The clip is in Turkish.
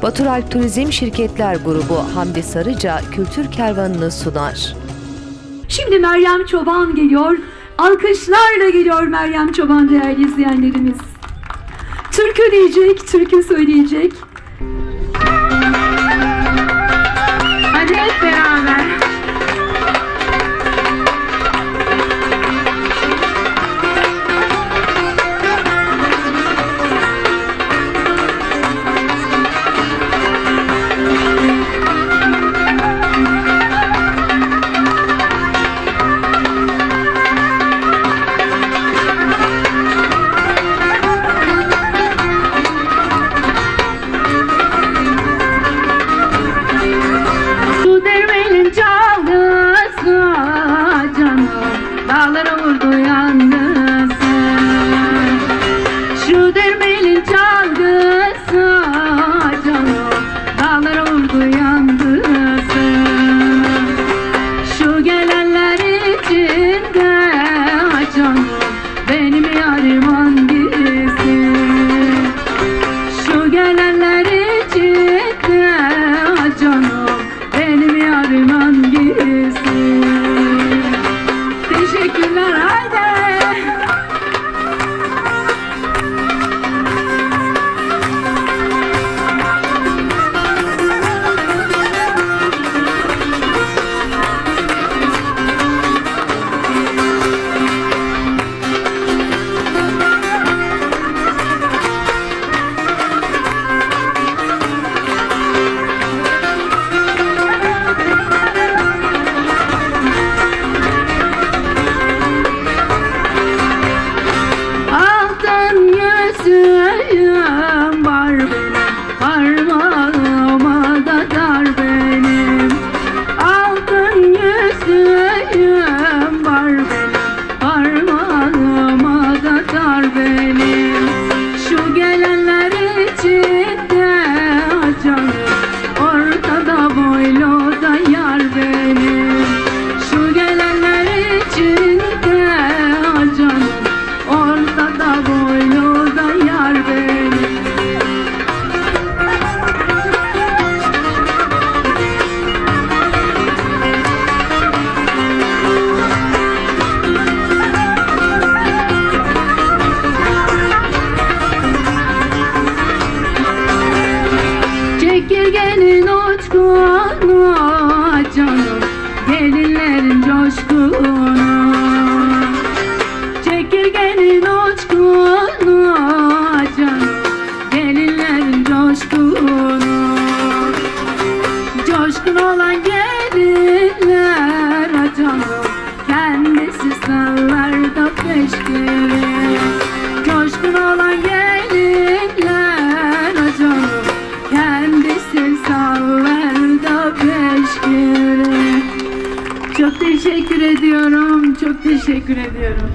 Baturalp Turizm Şirketler Grubu Hamdi Sarıca kültür kervanını sunar. Şimdi Meryem Çoban geliyor. Alkışlarla geliyor Meryem Çoban değerli izleyenlerimiz. Türkü diyecek, türkü söyleyecek. Hadi hep beraber. Dağlara vurdu yalnızım. Şu dermelin çalgısı canım, dağlara vurdu yalnızım. Şu gelenler içinde canım, benim yarim hangisi? Şu gelenler içinde canım, benim yarim hangisi? Teşekkürler, haydi. Yüzüğüm var benim, parmağıma da dar benim. Altın yüzüğüm var benim, parmağıma da dar benim. Şu gelenler içinde canım, ortada boylu da yar benim. Şu gelenler içinde canım, ortada boylu da yar benim. Çekirgenin uçkunu canım, gelinlerin coşkunu. Çekirgenin uçkunu canım, gelinlerin coşkunu. Coşkun olan gelinler canım, kendisi sallar da peşkiri. Coşkun olan gelinler canım, kendisi sallar da peşkiri. Çok teşekkür ediyorum, çok teşekkür ediyorum.